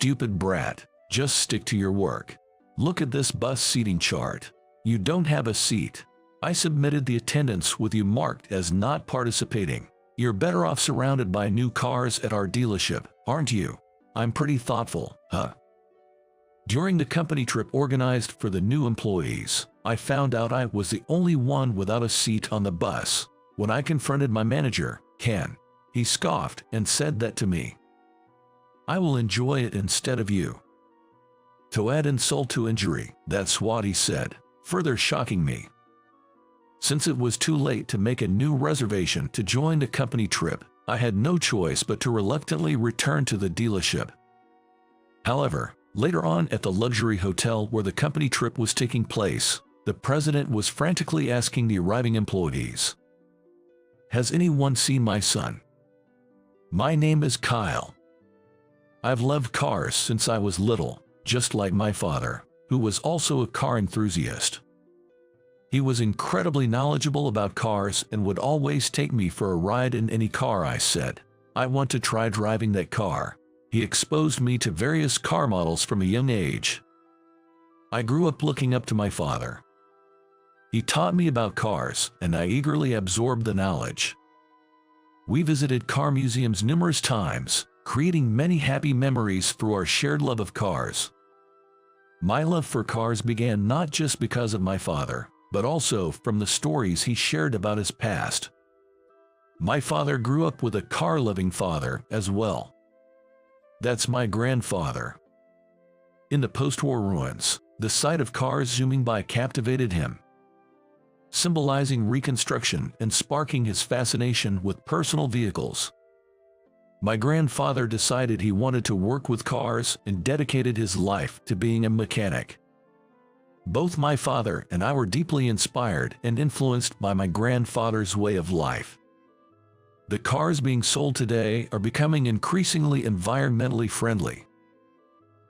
stupid brat, just stick to your work. Look at this bus seating chart. You don't have a seat. I submitted the attendance with you marked as not participating. You're better off surrounded by new cars at our dealership, aren't you? I'm pretty thoughtful, huh? During the company trip organized for the new employees, I found out I was the only one without a seat on the bus. When I confronted my manager, Ken, he scoffed and said that to me. I will enjoy it instead of you. To add insult to injury, that's what he said, further shocking me. Since it was too late to make a new reservation to join the company trip, I had no choice but to reluctantly return to the dealership. However, later on at the luxury hotel where the company trip was taking place, the president was frantically asking the arriving employees, "Has anyone seen my son? My name is Kyle. I've loved cars since I was little, just like my father, who was also a car enthusiast. He was incredibly knowledgeable about cars and would always take me for a ride in any car I said, 'I want to try driving that car.' He exposed me to various car models from a young age. I grew up looking up to my father. He taught me about cars, and I eagerly absorbed the knowledge. We visited car museums numerous times, creating many happy memories through our shared love of cars. My love for cars began not just because of my father, but also from the stories he shared about his past. My father grew up with a car-loving father as well. That's my grandfather. In the post-war ruins, the sight of cars zooming by captivated him, symbolizing reconstruction and sparking his fascination with personal vehicles. My grandfather decided he wanted to work with cars and dedicated his life to being a mechanic. Both my father and I were deeply inspired and influenced by my grandfather's way of life. The cars being sold today are becoming increasingly environmentally friendly.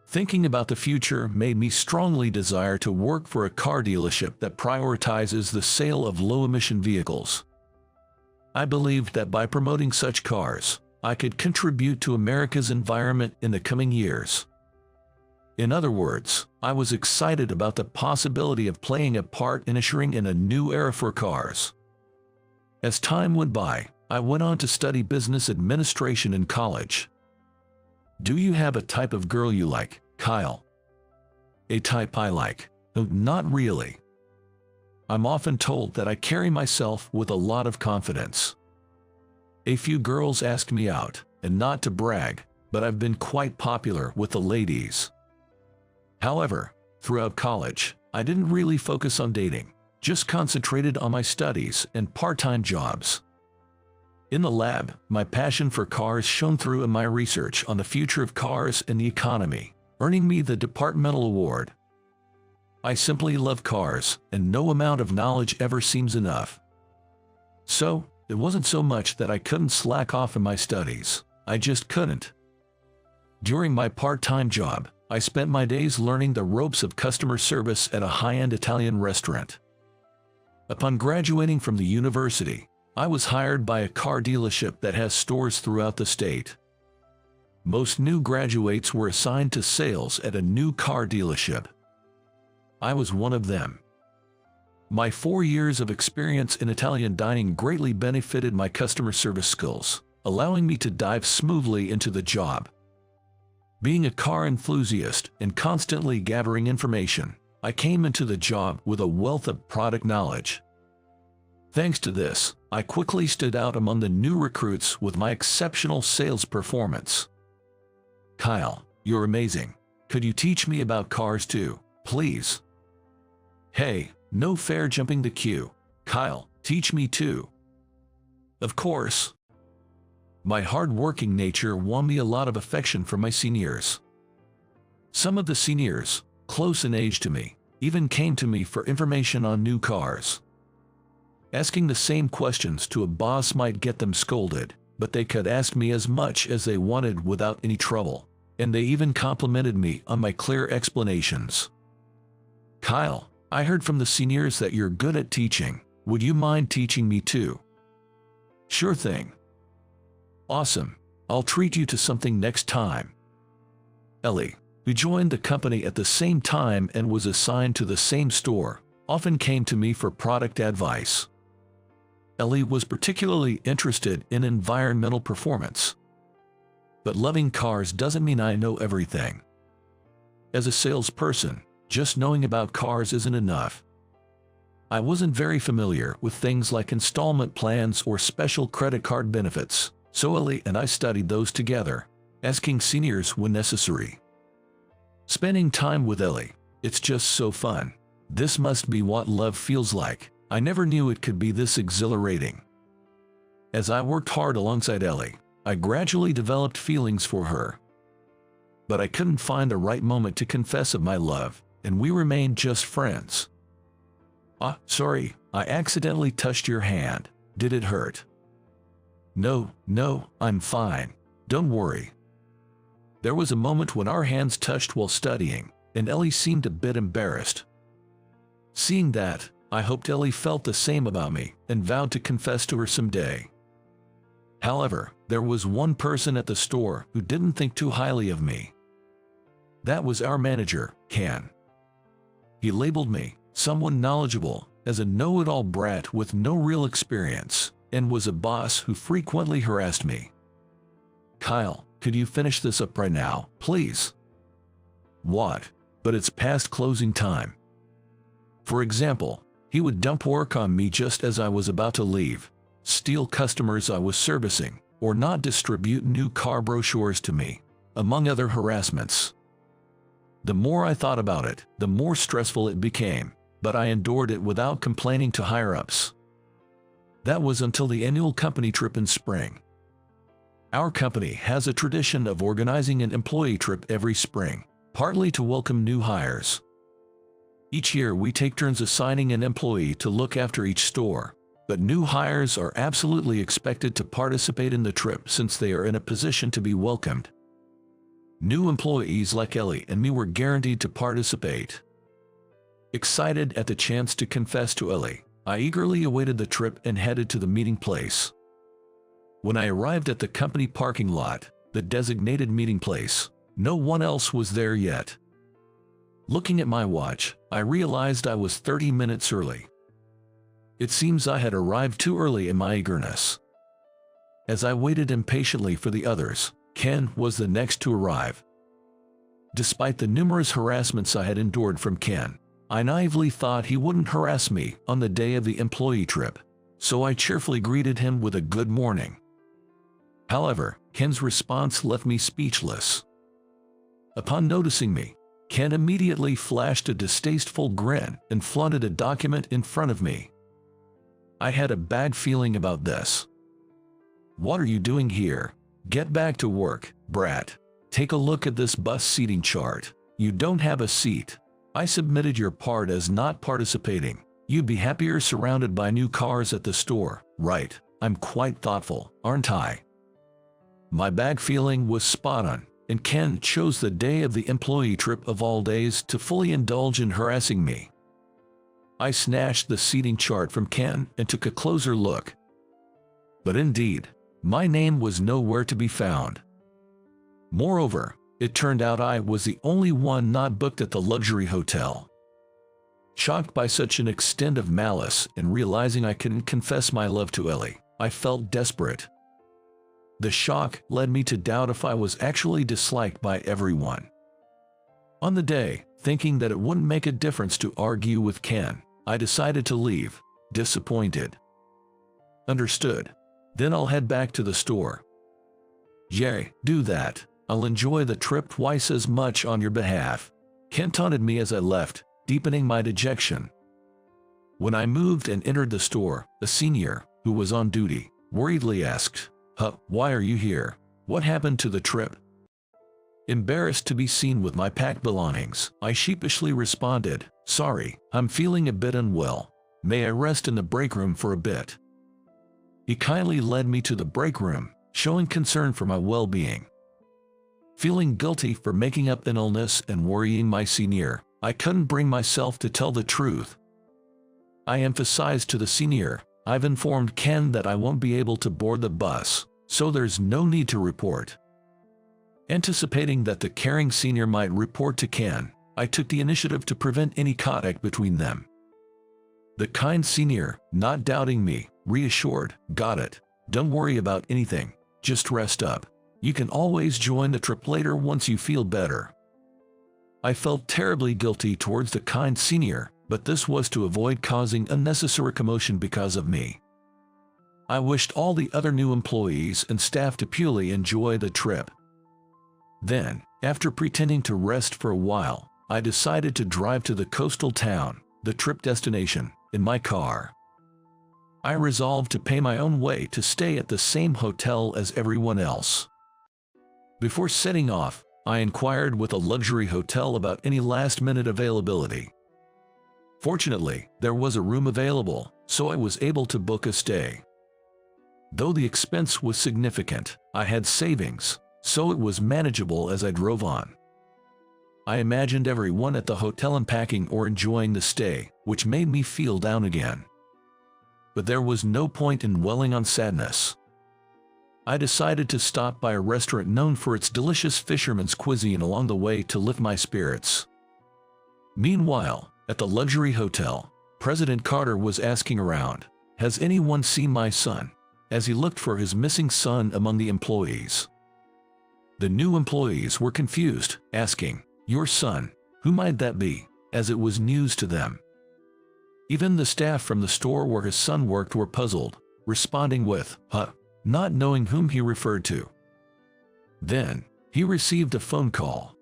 Thinking about the future made me strongly desire to work for a car dealership that prioritizes the sale of low-emission vehicles. I believed that by promoting such cars, I could contribute to America's environment in the coming years. In other words, I was excited about the possibility of playing a part in ushering in a new era for cars. As time went by, I went on to study business administration in college. Do you have a type of girl you like, Kyle? A type I like? Oh, not really. I'm often told that I carry myself with a lot of confidence. A few girls ask me out, and not to brag, but I've been quite popular with the ladies. However, throughout college, I didn't really focus on dating, just concentrated on my studies and part-time jobs. In the lab, my passion for cars shone through in my research on the future of cars and the economy, earning me the departmental award. I simply love cars, and no amount of knowledge ever seems enough. So, it wasn't so much that I couldn't slack off in my studies, I just couldn't. During my part-time job, I spent my days learning the ropes of customer service at a high-end Italian restaurant. Upon graduating from the university, I was hired by a car dealership that has stores throughout the state. Most new graduates were assigned to sales at a new car dealership. I was one of them. My 4 years of experience in Italian dining greatly benefited my customer service skills, allowing me to dive smoothly into the job. Being a car enthusiast and constantly gathering information, I came into the job with a wealth of product knowledge. Thanks to this, I quickly stood out among the new recruits with my exceptional sales performance. Kyle, you're amazing. Could you teach me about cars too, please? Hey, no fair jumping the queue. Kyle, teach me too. Of course. My hard-working nature won me a lot of affection from my seniors. Some of the seniors, close in age to me, even came to me for information on new cars. Asking the same questions to a boss might get them scolded, but they could ask me as much as they wanted without any trouble, and they even complimented me on my clear explanations. Kyle, I heard from the seniors that you're good at teaching. Would you mind teaching me too? Sure thing. Awesome. I'll treat you to something next time. Ellie, who joined the company at the same time and was assigned to the same store, often came to me for product advice. Ellie was particularly interested in environmental performance. But loving cars doesn't mean I know everything. As a salesperson, just knowing about cars isn't enough. I wasn't very familiar with things like installment plans or special credit card benefits, so Ellie and I studied those together, asking seniors when necessary. Spending time with Ellie, it's just so fun. This must be what love feels like. I never knew it could be this exhilarating. As I worked hard alongside Ellie, I gradually developed feelings for her. But I couldn't find the right moment to confess of my love, and we remained just friends. Sorry, I accidentally touched your hand. Did it hurt? No, I'm fine. Don't worry. There was a moment when our hands touched while studying, and Ellie seemed a bit embarrassed. Seeing that, I hoped Ellie felt the same about me and vowed to confess to her someday. However, there was one person at the store who didn't think too highly of me. That was our manager, Ken. He labeled me, someone knowledgeable, as a know-it-all brat with no real experience, and was a boss who frequently harassed me. Kyle, could you finish this up right now, please? What? But it's past closing time. For example, he would dump work on me just as I was about to leave, steal customers I was servicing, or not distribute new car brochures to me, among other harassments. The more I thought about it, the more stressful it became, but I endured it without complaining to higher-ups. That was until the annual company trip in spring. Our company has a tradition of organizing an employee trip every spring, partly to welcome new hires. Each year we take turns assigning an employee to look after each store, but new hires are absolutely expected to participate in the trip since they are in a position to be welcomed. New employees like Ellie and me were guaranteed to participate. Excited at the chance to confess to Ellie, I eagerly awaited the trip and headed to the meeting place. When I arrived at the company parking lot, the designated meeting place, no one else was there yet. Looking at my watch, I realized I was 30 minutes early. It seems I had arrived too early in my eagerness. As I waited impatiently for the others, Ken was the next to arrive. Despite the numerous harassments I had endured from Ken, I naively thought he wouldn't harass me on the day of the employee trip, so I cheerfully greeted him with a good morning. However, Ken's response left me speechless. Upon noticing me, Ken immediately flashed a distasteful grin and flaunted a document in front of me. I had a bad feeling about this. What are you doing here? Get back to work, brat. Take a look at this bus seating chart. You don't have a seat. I submitted your part as not participating. You'd be happier surrounded by new cars at the store, right? I'm quite thoughtful, aren't I? My bad feeling was spot on, and Ken chose the day of the employee trip of all days to fully indulge in harassing me. I snatched the seating chart from Ken and took a closer look. But indeed, my name was nowhere to be found. Moreover, it turned out I was the only one not booked at the luxury hotel. Shocked by such an extent of malice and realizing I couldn't confess my love to Ellie, I felt desperate. The shock led me to doubt if I was actually disliked by everyone. On the day, thinking that it wouldn't make a difference to argue with Ken, I decided to leave, disappointed. Understood. Then I'll head back to the store. Yay, do that. I'll enjoy the trip twice as much on your behalf. Ken taunted me as I left, deepening my dejection. When I moved and entered the store, a senior, who was on duty, worriedly asked, why are you here? What happened to the trip? Embarrassed to be seen with my packed belongings, I sheepishly responded, sorry, I'm feeling a bit unwell. May I rest in the break room for a bit? He kindly led me to the break room, showing concern for my well-being. Feeling guilty for making up an illness and worrying my senior, I couldn't bring myself to tell the truth. I emphasized to the senior, I've informed Ken that I won't be able to board the bus, so there's no need to report. Anticipating that the caring senior might report to Ken, I took the initiative to prevent any contact between them. The kind senior, not doubting me, reassured, "Got it. Don't worry about anything. Just rest up. You can always join the trip later once you feel better." I felt terribly guilty towards the kind senior, but this was to avoid causing unnecessary commotion because of me. I wished all the other new employees and staff to purely enjoy the trip. Then, after pretending to rest for a while, I decided to drive to the coastal town, the trip destination, in my car. I resolved to pay my own way to stay at the same hotel as everyone else. Before setting off, I inquired with a luxury hotel about any last-minute availability. Fortunately, there was a room available, so I was able to book a stay. Though the expense was significant, I had savings, so it was manageable as I drove on. I imagined everyone at the hotel unpacking or enjoying the stay, which made me feel down again. But there was no point in dwelling on sadness. I decided to stop by a restaurant known for its delicious fisherman's cuisine along the way to lift my spirits. Meanwhile, at the luxury hotel, President Carter was asking around, "Has anyone seen my son?" as he looked for his missing son among the employees. The new employees were confused, asking, "Your son? Who might that be?" as it was news to them. Even the staff from the store where his son worked were puzzled, responding with, "Huh," not knowing whom he referred to. Then, he received a phone call.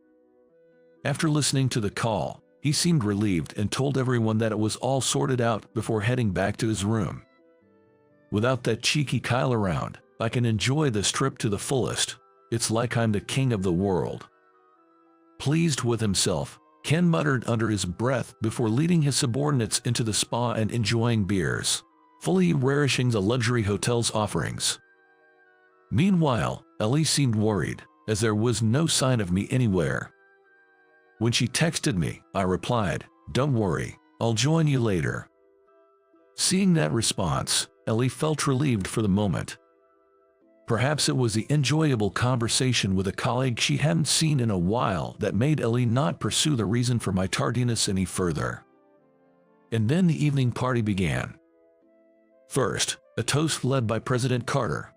After listening to the call, he seemed relieved and told everyone that it was all sorted out before heading back to his room. Without that cheeky Kyle around, I can enjoy this trip to the fullest. It's like I'm the king of the world. Pleased with himself, Ken muttered under his breath before leading his subordinates into the spa and enjoying beers, fully relishing the luxury hotel's offerings. Meanwhile, Ellie seemed worried, as there was no sign of me anywhere. When she texted me, I replied, "Don't worry, I'll join you later." Seeing that response, Ellie felt relieved for the moment. Perhaps it was the enjoyable conversation with a colleague she hadn't seen in a while that made Ellie not pursue the reason for my tardiness any further. And then the evening party began. First, a toast led by President Carter.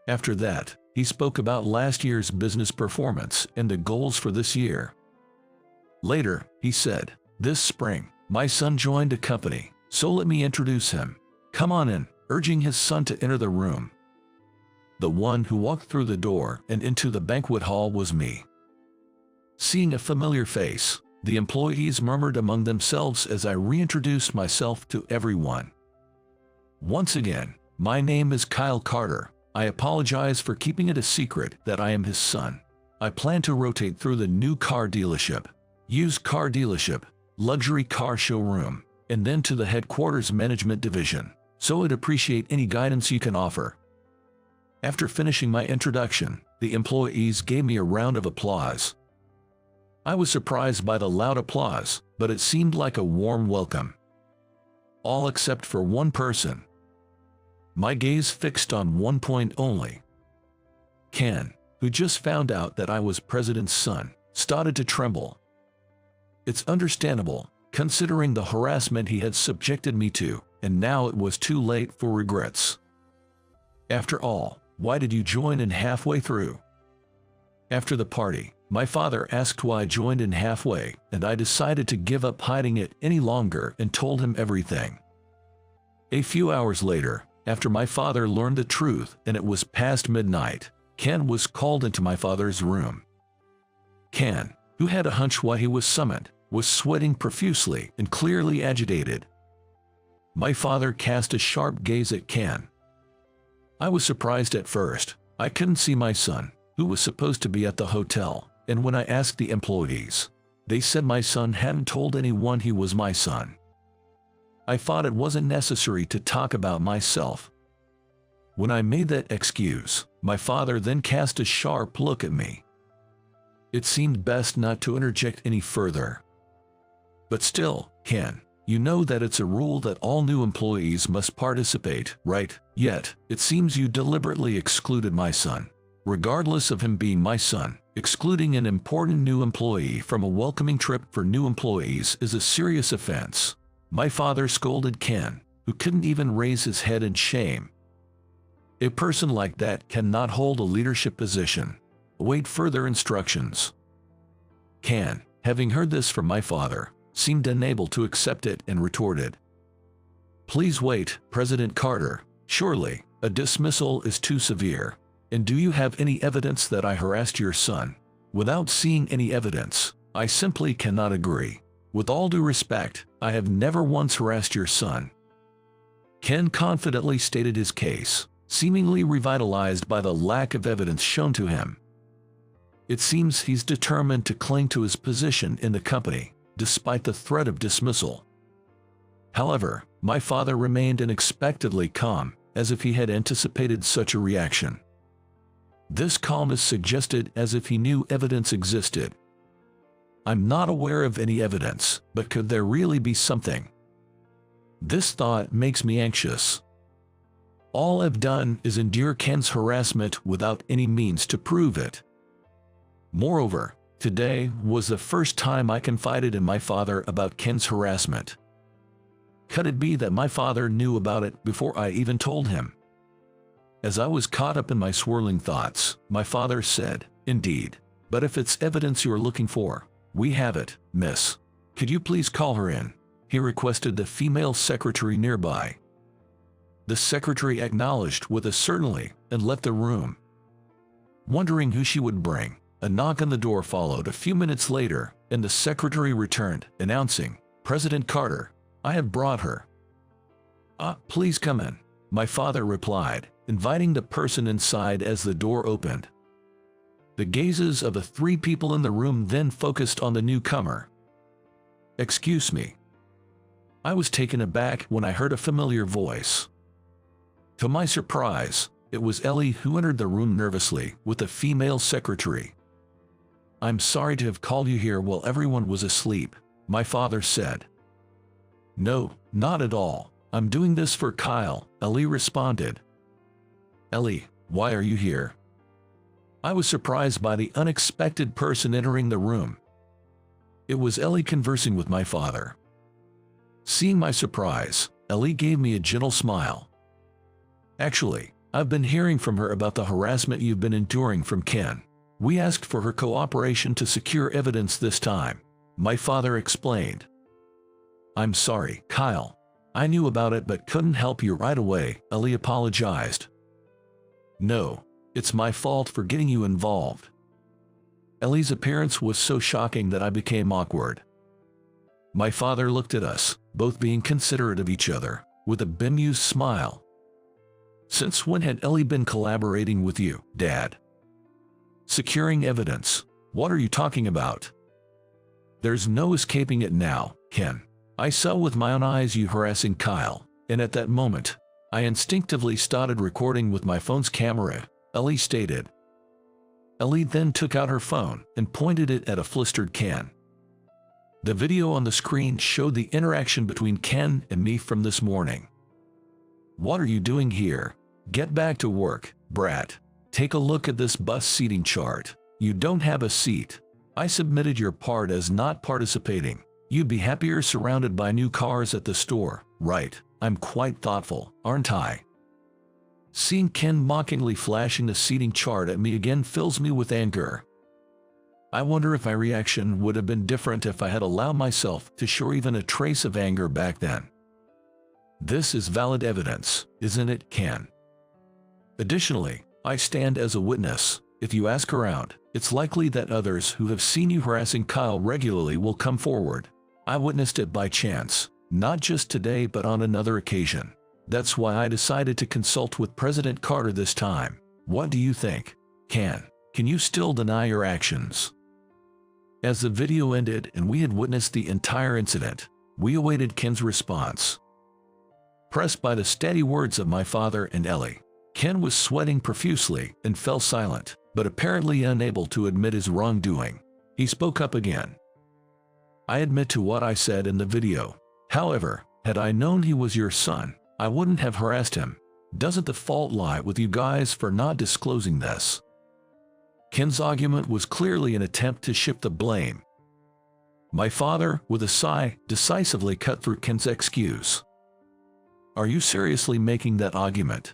After that, he spoke about last year's business performance and the goals for this year. Later, he said, "This spring, my son joined a company, so let me introduce him. Come on in," urging his son to enter the room. The one who walked through the door and into the banquet hall was me. Seeing a familiar face, the employees murmured among themselves as I reintroduced myself to everyone. "Once again, my name is Kyle Carter. I apologize for keeping it a secret that I am his son. I plan to rotate through the new car dealership, used car dealership, luxury car showroom, and then to the headquarters management division, so I'd appreciate any guidance you can offer." After finishing my introduction, the employees gave me a round of applause. I was surprised by the loud applause, but it seemed like a warm welcome. All except for one person. My gaze fixed on one point only. Ken, who just found out that I was President's son, started to tremble. It's understandable, considering the harassment he had subjected me to, and now it was too late for regrets. After all, why did you join in halfway through? After the party, my father asked why I joined in halfway, and I decided to give up hiding it any longer and told him everything. A few hours later, after my father learned the truth and it was past midnight, Ken was called into my father's room. Ken, who had a hunch why he was summoned, was sweating profusely and clearly agitated. My father cast a sharp gaze at Ken. I was surprised at first. I couldn't see my son, who was supposed to be at the hotel, and when I asked the employees, they said my son hadn't told anyone he was my son. I thought it wasn't necessary to talk about myself. When I made that excuse, my father then cast a sharp look at me. It seemed best not to interject any further. "But still, Ken, you know that it's a rule that all new employees must participate, right? Yet, it seems you deliberately excluded my son." regardless of him being my son. Excluding an important new employee from a welcoming trip for new employees is a serious offense. My father scolded Ken, who couldn't even raise his head in shame. A person like that cannot hold a leadership position. Await further instructions. Ken, having heard this from my father, seemed unable to accept it and retorted, "Please wait, President Carter. Surely, a dismissal is too severe. And do you have any evidence that I harassed your son?" Without seeing any evidence, I simply cannot agree. With all due respect, I have never once harassed your son. Ken confidently stated his case, seemingly revitalized by the lack of evidence shown to him. It seems he's determined to cling to his position in the company, despite the threat of dismissal. However, my father remained unexpectedly calm, as if he had anticipated such a reaction. This calmness suggested as if he knew evidence existed. I'm not aware of any evidence, but could there really be something? This thought makes me anxious. All I've done is endure Ken's harassment without any means to prove it. Moreover, today was the first time I confided in my father about Ken's harassment. Could it be that my father knew about it before I even told him? As I was caught up in my swirling thoughts, my father said, "Indeed. But if it's evidence you're looking for, we have it, miss. Could you please call her in?" He requested the female secretary nearby. The secretary acknowledged with a certainly and left the room. Wondering who she would bring, a knock on the door followed a few minutes later, and the secretary returned, announcing, "President Carter, I have brought her." Please come in," my father replied, inviting the person inside as the door opened. The gazes of the three people in the room then focused on the newcomer. "Excuse me." I was taken aback when I heard a familiar voice. To my surprise, it was Ellie who entered the room nervously with the female secretary. "I'm sorry to have called you here while everyone was asleep," my father said. "No, not at all. I'm doing this for Kyle," Ellie responded. "Ellie, why are you here?" I was surprised by the unexpected person entering the room. It was Ellie conversing with my father. Seeing my surprise, Ellie gave me a gentle smile. "Actually, I've been hearing from her about the harassment you've been enduring from Ken. We asked for her cooperation to secure evidence this time," my father explained. "I'm sorry, Kyle. I knew about it but couldn't help you right away," Ellie apologized. "No, it's my fault for getting you involved." Ellie's appearance was so shocking that I became awkward. My father looked at us, both being considerate of each other, with a bemused smile. "Since when had Ellie been collaborating with you, Dad?" "Securing evidence. What are you talking about?" "There's no escaping it now, Ken. I saw with my own eyes you harassing Kyle, and at that moment, I instinctively started recording with my phone's camera," Ellie stated. Ellie then took out her phone and pointed it at a flustered Ken. The video on the screen showed the interaction between Ken and me from this morning. "What are you doing here? Get back to work, brat. Take a look at this bus seating chart. You don't have a seat. I submitted your part as not participating. You'd be happier surrounded by new cars at the store, right? I'm quite thoughtful, aren't I?" Seeing Ken mockingly flashing the seating chart at me again fills me with anger. I wonder if my reaction would have been different if I had allowed myself to show even a trace of anger back then. This is valid evidence, isn't it, Ken? Additionally, I stand as a witness. If you ask around, it's likely that others who have seen you harassing Kyle regularly will come forward. I witnessed it by chance, not just today but on another occasion. That's why I decided to consult with President Carter this time. What do you think? Can you still deny your actions? As the video ended and we had witnessed the entire incident, we awaited Ken's response. Pressed by the steady words of my father and Ellie, Ken was sweating profusely and fell silent, but apparently unable to admit his wrongdoing. He spoke up again. "I admit to what I said in the video. However, had I known he was your son, I wouldn't have harassed him. Doesn't the fault lie with you guys for not disclosing this?" Ken's argument was clearly an attempt to shift the blame. My father, with a sigh, decisively cut through Ken's excuse. Are you seriously making that argument?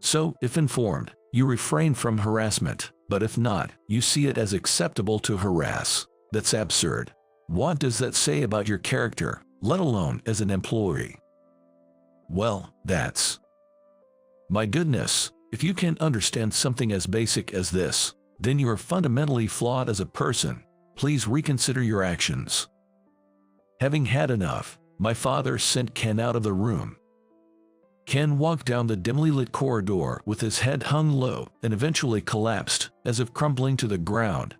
So, if informed, you refrain from harassment, but if not, you see it as acceptable to harass. That's absurd. What does that say about your character, let alone as an employee? Well, that's... My goodness, if you can't understand something as basic as this, then you are fundamentally flawed as a person. Please reconsider your actions. Having had enough, my father sent Ken out of the room. Ken walked down the dimly lit corridor with his head hung low and eventually collapsed, as if crumbling to the ground.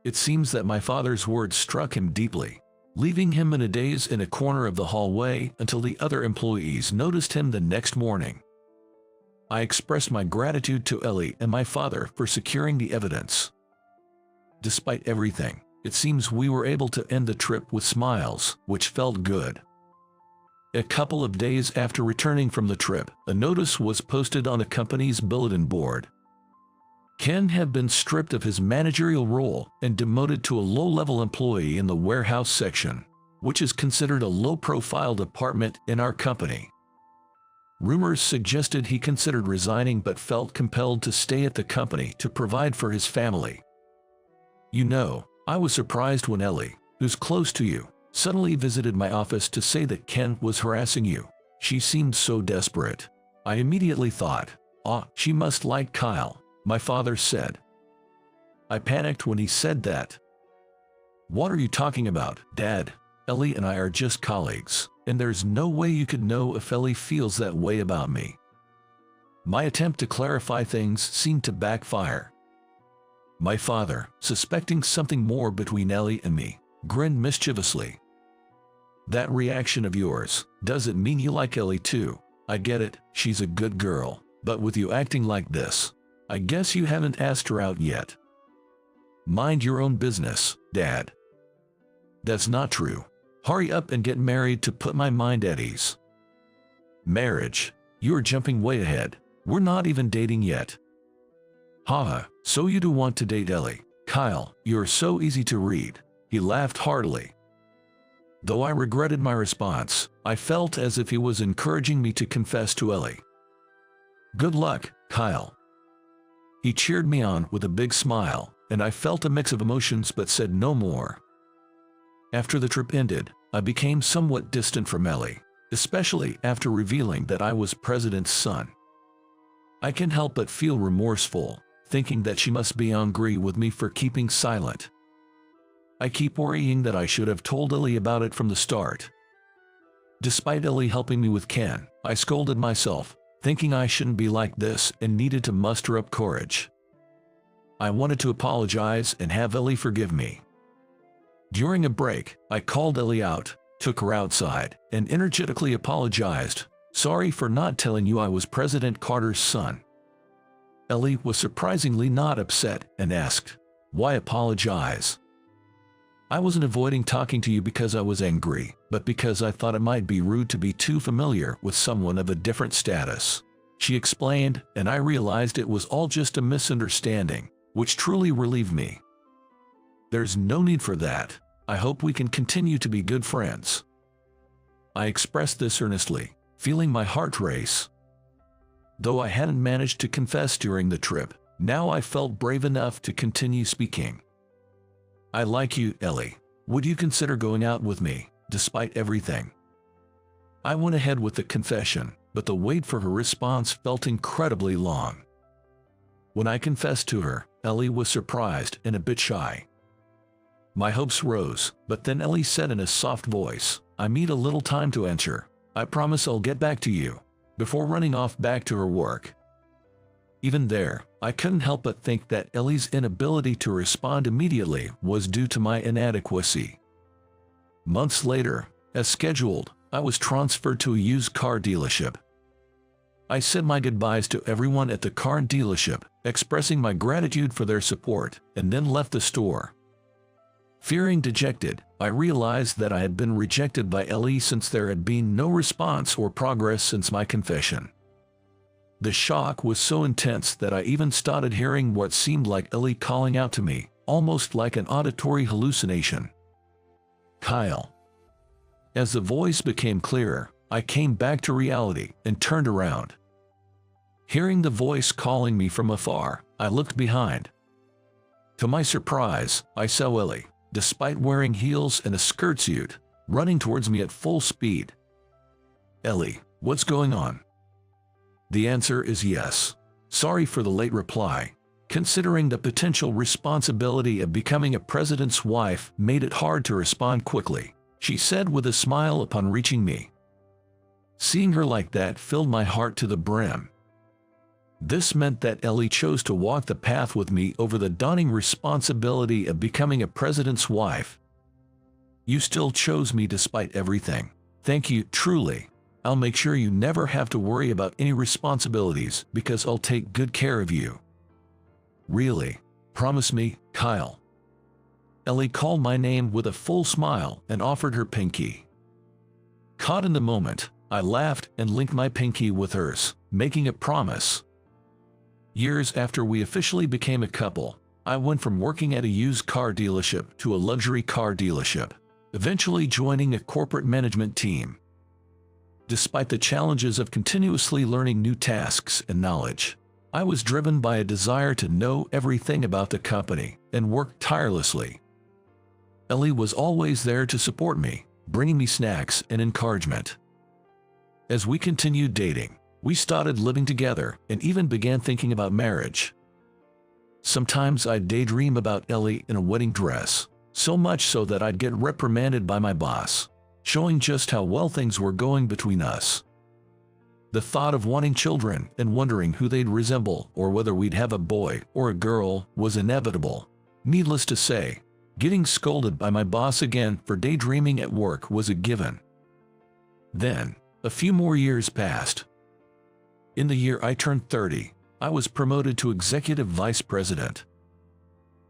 It seems that my father's words struck him deeply, leaving him in a daze in a corner of the hallway until the other employees noticed him the next morning. I expressed my gratitude to Ellie and my father for securing the evidence. Despite everything, it seems we were able to end the trip with smiles, which felt good. A couple of days after returning from the trip, a notice was posted on the company's bulletin board. Ken had been stripped of his managerial role and demoted to a low-level employee in the warehouse section, which is considered a low-profile department in our company. Rumors suggested he considered resigning but felt compelled to stay at the company to provide for his family. You know, I was surprised when Ellie, who's close to you, suddenly visited my office to say that Ken was harassing you. She seemed so desperate. I immediately thought, she must like Kyle, my father said. I panicked when he said that. What are you talking about, Dad? Ellie and I are just colleagues, and there's no way you could know if Ellie feels that way about me. My attempt to clarify things seemed to backfire. My father, suspecting something more between Ellie and me, grinned mischievously. That reaction of yours, does it mean you like Ellie too? I get it, she's a good girl, but with you acting like this, I guess you haven't asked her out yet. Mind your own business, Dad. That's not true. Hurry up and get married to put my mind at ease. Marriage? You're jumping way ahead. We're not even dating yet. Haha, so you do want to date Ellie. Kyle, you're so easy to read. He laughed heartily. Though I regretted my response, I felt as if he was encouraging me to confess to Ellie. Good luck, Kyle. He cheered me on with a big smile, and I felt a mix of emotions but said no more. After the trip ended, I became somewhat distant from Ellie, especially after revealing that I was President's son. I can't help but feel remorseful, thinking that she must be angry with me for keeping silent. I keep worrying that I should have told Ellie about it from the start. Despite Ellie helping me with Ken, I scolded myself, thinking I shouldn't be like this and needed to muster up courage. I wanted to apologize and have Ellie forgive me. During a break, I called Ellie out, took her outside, and energetically apologized. Sorry for not telling you I was President Carter's son. Ellie was surprisingly not upset and asked, why apologize? I wasn't avoiding talking to you because I was angry, but because I thought it might be rude to be too familiar with someone of a different status. She explained, and I realized it was all just a misunderstanding, which truly relieved me. There's no need for that. I hope we can continue to be good friends. I expressed this earnestly, feeling my heart race. Though I hadn't managed to confess during the trip, now I felt brave enough to continue speaking. I like you, Ellie. Would you consider going out with me, despite everything? I went ahead with the confession, but the wait for her response felt incredibly long. When I confessed to her, Ellie was surprised and a bit shy. My hopes rose, but then Ellie said in a soft voice, I need a little time to answer. I promise I'll get back to you, before running off back to her work. Even there, I couldn't help but think that Ellie's inability to respond immediately was due to my inadequacy. Months later, as scheduled, I was transferred to a used car dealership. I said my goodbyes to everyone at the car dealership, expressing my gratitude for their support, and then left the store. Feeling dejected, I realized that I had been rejected by Ellie since there had been no response or progress since my confession. The shock was so intense that I even started hearing what seemed like Ellie calling out to me, almost like an auditory hallucination. Kyle. As the voice became clearer, I came back to reality and turned around. Hearing the voice calling me from afar, I looked behind. To my surprise, I saw Ellie, despite wearing heels and a skirtsuit, running towards me at full speed. Ellie, what's going on? The answer is yes. Sorry for the late reply. Considering the potential responsibility of becoming a president's wife made it hard to respond quickly, she said with a smile upon reaching me. Seeing her like that filled my heart to the brim. This meant that Ellie chose to walk the path with me over the dawning responsibility of becoming a president's wife. You still chose me despite everything. Thank you, truly. I'll make sure you never have to worry about any responsibilities because I'll take good care of you. Really? Promise me, Kyle. Ellie called my name with a full smile and offered her pinky. Caught in the moment, I laughed and linked my pinky with hers, making a promise. Years after we officially became a couple, I went from working at a used car dealership to a luxury car dealership, eventually joining a corporate management team. Despite the challenges of continuously learning new tasks and knowledge, I was driven by a desire to know everything about the company and work tirelessly. Ellie was always there to support me, bringing me snacks and encouragement. As we continued dating, we started living together and even began thinking about marriage. Sometimes I'd daydream about Ellie in a wedding dress, so much so that I'd get reprimanded by my boss, showing just how well things were going between us. The thought of wanting children and wondering who they'd resemble or whether we'd have a boy or a girl was inevitable. Needless to say, getting scolded by my boss again for daydreaming at work was a given. Then, a few more years passed. In the year I turned 30, I was promoted to executive vice president.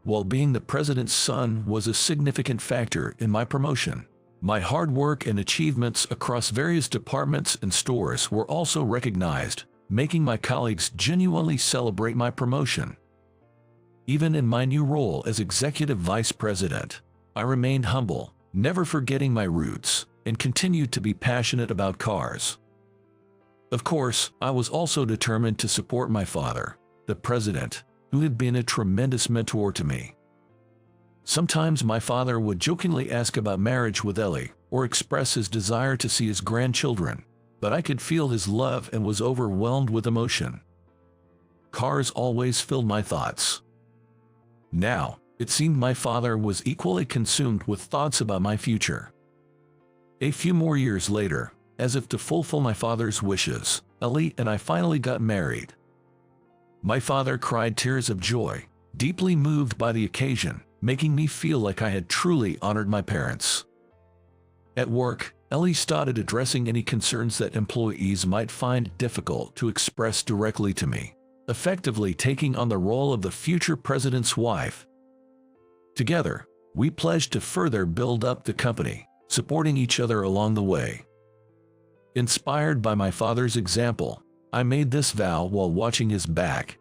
While being the president's son was a significant factor in my promotion, my hard work and achievements across various departments and stores were also recognized, making my colleagues genuinely celebrate my promotion. Even in my new role as executive vice president, I remained humble, never forgetting my roots, and continued to be passionate about cars. Of course, I was also determined to support my father, the president, who had been a tremendous mentor to me. Sometimes my father would jokingly ask about marriage with Ellie or express his desire to see his grandchildren, but I could feel his love and was overwhelmed with emotion. Cars always filled my thoughts. Now, it seemed my father was equally consumed with thoughts about my future. A few more years later, as if to fulfill my father's wishes, Ellie and I finally got married. My father cried tears of joy, deeply moved by the occasion, making me feel like I had truly honored my parents. At work, Ellie started addressing any concerns that employees might find difficult to express directly to me, effectively taking on the role of the future president's wife. Together, we pledged to further build up the company, supporting each other along the way. Inspired by my father's example, I made this vow while watching his back.